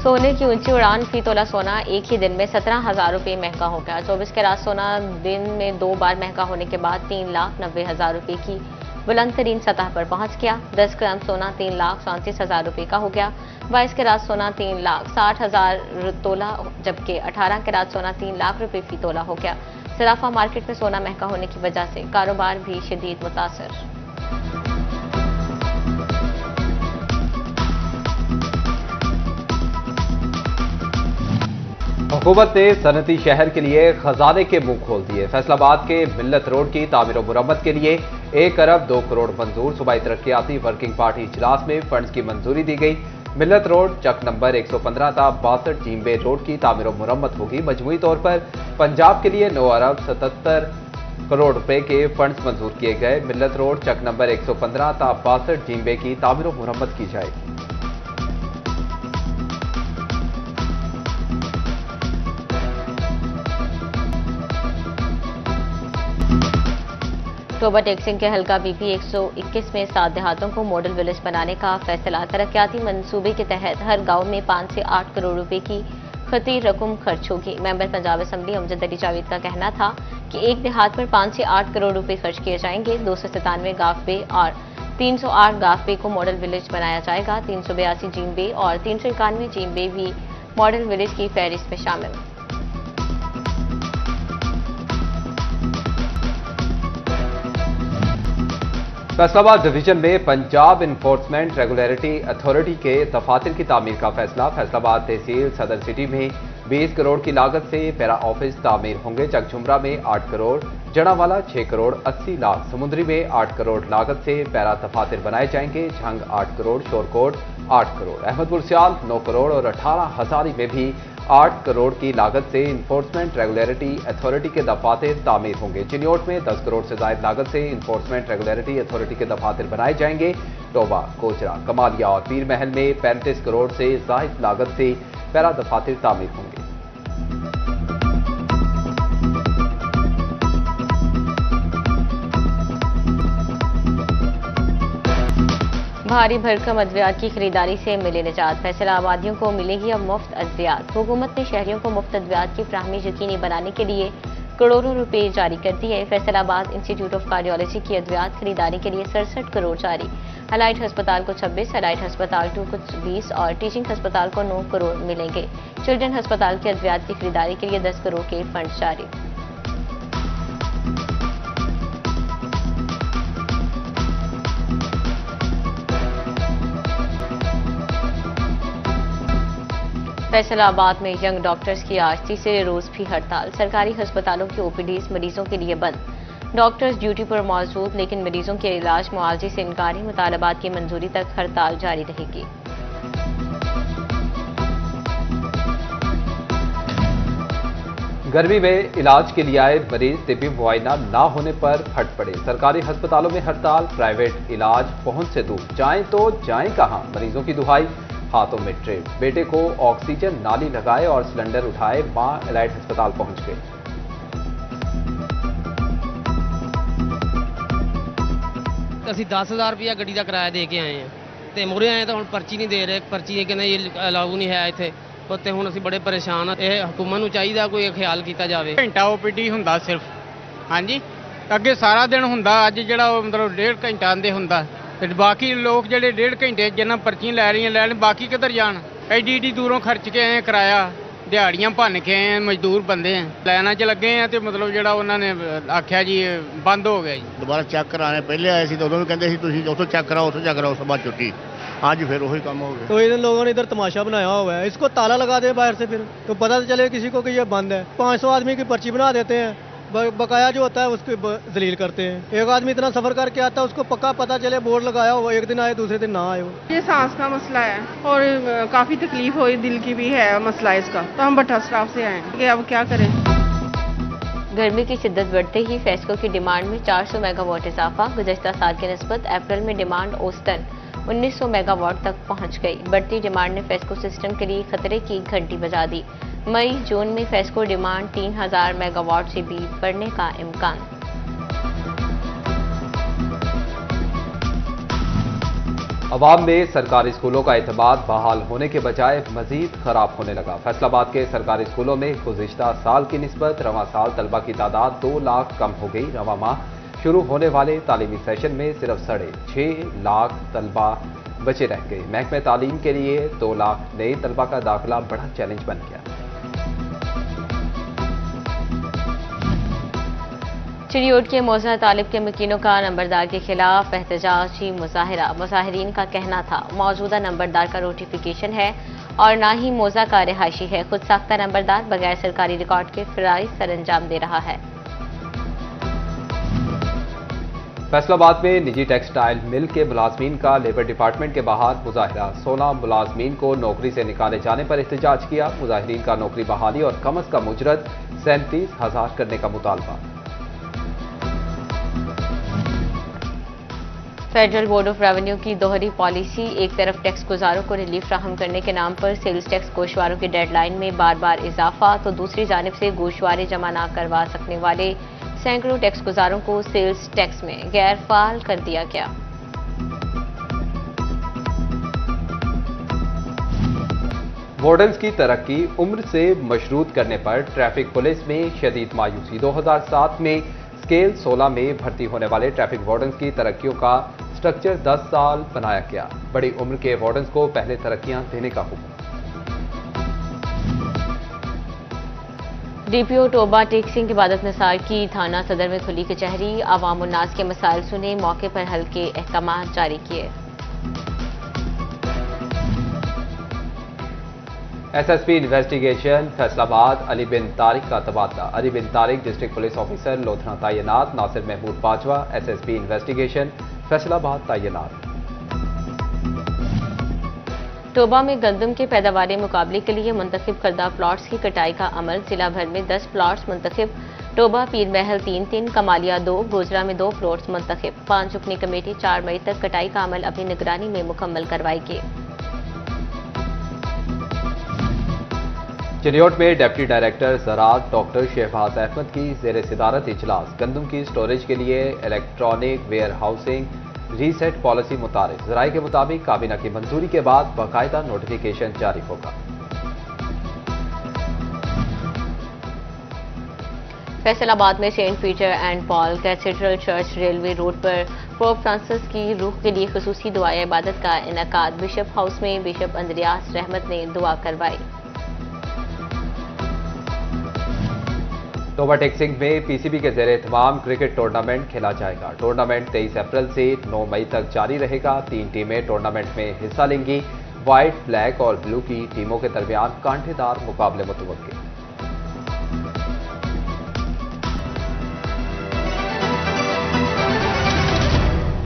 सोने की ऊंची उड़ान, फी तोला सोना एक ही दिन में 17,000 रुपये महंगा हो गया। 24 कैरात सोना दिन में 2 बार महंगा होने के बाद 3,90,000 रुपये की बुलंद तरीन सतह पर पहुंच गया। 10 ग्राम सोना 3,37,000 रुपये का हो गया। 22 कैरात सोना 3,60,000 तोला, जबकि 18 कैरात सोना 3 लाख रुपये फी तोला हो गया। सराफा मार्केट में सोना महंगा होने की वजह से कारोबार भी शदीद मुतासर। हुकूमत ने सनती शहर के लिए खजाने के मुंह खोल दिए। फैसलाबाद के मिल्लत रोड की तामीर और मुरम्मत के लिए 1 अरब 2 करोड़ मंजूर। सूबाई तरक्याती वर्किंग पार्टी इजलास में फंड्स की मंजूरी दी गई। मिल्लत रोड चक नंबर 115 था 62 जीम्बे रोड की तामीर और मुरम्मत होगी। मजमूई तौर पर पंजाब के लिए 9 अरब 77 करोड़ रुपए के फंड्स मंजूर किए गए। मिल्लत रोड चक नंबर 115 था 62 जीम्बे की तामीर और मुरम्मत की जाएगी। टोबा टेक्सिंग के हल्का बीपी 121 में 7 देहातों को मॉडल विलेज बनाने का फैसला। तरक्याती मंसूबे के तहत हर गांव में 5 से 8 करोड़ रुपए की खती रकम खर्च होगी। मेंबर पंजाब असेंबली अमजद अली जावेद का कहना था कि एक देहात पर 5 से 8 करोड़ रुपए खर्च किए जाएंगे। 297 गाफबे और 308 गाफबे को मॉडल विलेज बनाया जाएगा। 382 जीम्बे और 391 जीम्बे भी मॉडल विलेज की फहरिस्त में शामिल। फैसलाबाद डिवीजन में पंजाब इन्फोर्समेंट रेगुलेटरी अथॉरिटी के दफातर की तामीर का फैसला। फैसलाबाद तहसील सदर सिटी में 20 करोड़ की लागत से पैरा ऑफिस तामीर होंगे। चकझुमरा में 8 करोड़, जड़ावाला 6 करोड़ 80 लाख, समुद्री में 8 करोड़ लागत से पैरा दफातर बनाए जाएंगे। झंग 8 करोड़, शोरकोट 8 करोड़, अहमदपुर सियाल 9 करोड़ और 18 हजारी में भी 8 करोड़ की लागत से इन्फोर्समेंट रेगुलेटरी अथॉरिटी के दफातर तामीर होंगे। चिन्योट में 10 करोड़ से ज्यादा लागत से इन्फोर्समेंट रेगुलेटरी अथॉरिटी के दफातर बनाए जाएंगे। टोबा, कोचरा, कमालिया और पीर महल में 35 करोड़ से ज्यादा लागत से पैरा दफातर तामीर होंगे। भारी भरकम अद्वियात की खरीदारी से मिले निजात। फैसला आबादियों को मिलेगी अब मुफ्त अद्वियात। हुकूमत ने शहरियों को मुफ्त अद्वियात की फ्राहमी यकीनी बनाने के लिए करोड़ों रुपए जारी कर दिए। फैसलाबाद इंस्टीट्यूट ऑफ कार्डियोलॉजी की अद्वियात खरीदारी के लिए 67 करोड़ जारी। अलाइट हस्पताल को 26, अलाइट हस्पताल 2 को 20 और टीचिंग हस्पताल को 9 करोड़ मिलेंगे। चिल्ड्रन हस्पताल की अद्वियात की खरीदारी के लिए 10 करोड़ के फंड जारी। फैसलाबाद में यंग डॉक्टर्स की आज तीसरे रोज भी हड़ताल। सरकारी अस्पतालों की ओपीडीज मरीजों के लिए बंद। डॉक्टर्स ड्यूटी पर मौजूद, लेकिन मरीजों के इलाज मुआवजे से इनकारी। मुतालबात की मंजूरी तक हड़ताल जारी रहेगी। गर्मी में इलाज के लिए आए मरीज तिब्बी मुआयना ना होने पर फट पड़े। सरकारी अस्पतालों में हड़ताल, प्राइवेट इलाज पहुंच से दूर। जाएं तो जाएं कहां? मरीजों की दुहाई, हाथों में ट्रे। बेटे को ऑक्सीजन नाली लगाए और सिलेंडर उठाए, मां एलाइट अस्पताल पहुंच गई। ਅਸੀਂ 10,000 रुपया ਗੱਡੀ ਦਾ ਕਿਰਾਇਆ ਦੇ ਕੇ ਆਏ ਹਾਂ ਤੇ ਮੁਰੇ ਆਏ ਤਾਂ ਹੁਣ ਪਰਚੀ ਨਹੀਂ ਦੇ ਰਹੇ। ਪਰਚੀ ਕਹਿੰਦੇ ਇਹ ਅਲਾਉ ਨਹੀਂ ਹੈ ਇੱਥੇ। ਤੇ ਹੁਣ ਅਸੀਂ ਬੜੇ ਪਰੇਸ਼ਾਨ ਆ। ਇਹ ਹਕੂਮਤ ਨੂੰ ਚਾਹੀਦਾ ਕੋਈ ਖਿਆਲ ਕੀਤਾ ਜਾਵੇ। ਘੰਟਾ ਓਪੀਡੀ ਹੁੰਦਾ ਸਿਰਫ। ਹਾਂਜੀ, ਅੱਗੇ ਸਾਰਾ ਦਿਨ ਹੁੰਦਾ, ਅੱਜ ਜਿਹੜਾ ਮਤਲਬ 1.5 ਘੰਟਾ ਆਂਦੇ ਹੁੰਦਾ ਤੇ ਬਾਕੀ ਲੋਕ ਜਿਹੜੇ 1.5 ਘੰਟੇ ਜਿੰਨਾ ਪਰਚੀਆਂ ਲੈ ਰਹੀਆਂ ਲੈਣ, ਬਾਕੀ ਕਿੱਧਰ ਜਾਣ? ਐਡੀ ਦੂਰੋਂ ਖਰਚ ਕੇ ਆਏ ਕਿਰਾਇਆ, ਦਿਹਾੜੀਆਂ ਭੰਨ ਕੇ ਆਏ, ਮਜ਼ਦੂਰ ਬੰਦੇ ਆ, ਲਾਈਨਾਂ 'ਚ ਲੱਗੇ ਆ ਤੇ ਮਤਲਬ ਜਿਹੜਾ ਉਹਨਾਂ ਨੇ ਆਖਿਆ ਜੀ ਬੰਦ ਹੋ ਗਿਆ ਜੀ। ਦੁਬਾਰਾ ਚੈੱਕ ਕਰਾਣੇ ਪਹਿਲੇ ਆਏ ਸੀ ਤਾਂ ਉਦੋਂ ਵੀ ਕਹਿੰਦੇ ਸੀ ਤੁਸੀਂ ਉੱਥੋਂ ਚੈੱਕ ਕਰਾਓ, ਉੱਥੋਂ ਚੈੱਕ ਕਰਾਓ, ਉਸ ਤੋਂ ਬਾਅਦ ਛੁੱਟੀ। आज फिर वही काम हो गया। तो इन लोगों ने इधर तमाशा बनाया हुआ है, इसको ताला लगा दे बाहर से, फिर तो पता तो चले किसी को कि ये बंद है। 500 आदमी की पर्ची बना देते हैं, बकाया जो होता है उसको जलील करते हैं। एक आदमी इतना सफर करके आता है, उसको पक्का पता चले बोर्ड लगाया हो, एक दिन आए दूसरे दिन ना आए हो। ये सांस का मसला है और काफी तकलीफ हुई, दिल की भी है मसला इसका, तो हम भट्टा स्टाफ से आए कि अब क्या करें। गर्मी की शिद्दत बढ़ते ही फेस्को की डिमांड में 400 मेगावाट इजाफा। गुज़श्ता साल की निस्बत अप्रैल में डिमांड औसतन 1900 मेगावाट तक पहुंच गई। बढ़ती डिमांड ने फेस्को सिस्टम के लिए खतरे की घंटी बजा दी। मई जून में फेस्को डिमांड 3000 मेगावाट से भी बढ़ने का इम्कान। अवाम में सरकारी स्कूलों का एतमाद बहाल होने के बजाय मजीद खराब होने लगा। फैसलाबाद के सरकारी स्कूलों में गुज़िश्ता साल की निस्बत रवां साल तलबा की तादाद 2 लाख कम हो गई। रवां माह शुरू होने वाले तालीमी सेशन में सिर्फ 6.5 लाख तलबा बचे रह गए। महकमे तालीम के लिए 2 लाख नए तलबा का दाखिला बड़ा चैलेंज बन गया। चिड़ियोट के मौजूदा तालिब के मकीनों का नंबरदार के खिलाफ एहतजाजी मुजाहिरा। मुजाहिरीन का कहना था मौजूदा नंबरदार का नोटिफिकेशन है और ना ही मौजा का रिहायशी है। खुद साख्ता नंबरदार बगैर सरकारी रिकॉर्ड के फराइज सरअंजाम दे रहा है। फैसलाबाद में निजी टेक्सटाइल मिल के मुलाजमीन का लेबर डिपार्टमेंट के बाहर मुजाहिरा। 16 मुलाजमीन को नौकरी से निकाले जाने पर एहतजाज किया। मुजाहिरीन का नौकरी बहाली और कम अज कम उजरत 37,000 करने का मुतालबा। फेडरल बोर्ड ऑफ रेवेन्यू की दोहरी पॉलिसी, एक तरफ टैक्स गुजारों को रिलीफ फ्राहम करने के नाम पर सेल्स टैक्स गोशवारों की डेडलाइन में बार बार इजाफा, तो दूसरी जानिब से गोशवारे जमा न करवा सकने वाले सैकड़ों टैक्स गुजारों को सेल्स टैक्स में गैर फाल कर दिया गया। वार्डन्स की तरक्की उम्र से मशरूत करने पर ट्रैफिक पुलिस में शदीद मायूसी। 2007 में स्केल 16 में भर्ती होने वाले ट्रैफिक वार्डन्स की तरक्कियों का स्ट्रक्चर 10 साल बनाया गया। बड़ी उम्र के वार्डन्स को पहले तरक्कियां देने का हुक्म। डीपीओ टोबा टेक सिंह इबादत निसार की थाना सदर में खुली कचहरी। अवाम उन्नास के मसाइल सुने, मौके पर हल के अहकाम जारी किए। एसएसपी इन्वेस्टिगेशन फैसलाबाद अली बिन तारिक का तबादला। अली बिन Tariq district police officer Lodhna तैनात। नासिर महमूद बाजवा एसएसपी इन्वेस्टिगेशन फैसलाबाद तैनात। टोबा में गंदम के पैदावारी मुकाबले के लिए मुंतखब करदा प्लॉट्स की कटाई का अमल। जिला भर में 10 प्लॉट्स मुंतखब। टोबा पीर महल 3, कमालिया 2, गोजरा में 2 प्लॉट्स मुंतखब। 5 रुकनी कमेटी 4 मई तक कटाई का अमल अपनी निगरानी में मुकम्मल करवाएगी। चिड़ियोट में डिप्टी डायरेक्टर ज़राअत डॉक्टर शहबाज अहमद की ज़ेर सदारत इजलास। गंदम की स्टोरेज के लिए electronic warehousing receipt policy मुतारिफ। ज़राए के मुताबिक काबीना की मंजूरी के बाद बाकायदा नोटिफिकेशन जारी होगा। फैसलाबाद में saint Peter and Paul cathedral church railway road पर पोप फ्रांसिस की रूह के लिए खुसूसी दुआ इबादत का इनेकाद। बिशप हाउस में बिशप अंद्रियास रहमत ने दुआ करवाई। टोबा टेक सिंह में पीसीबी के ज़ेर एहतमाम क्रिकेट टूर्नामेंट खेला जाएगा। टूर्नामेंट 23 अप्रैल से 9 मई तक जारी रहेगा। 3 टीमें टूर्नामेंट में हिस्सा लेंगी। व्हाइट, ब्लैक और ब्लू की टीमों के दरमियान कांटेदार मुकाबले मुतवक्किल।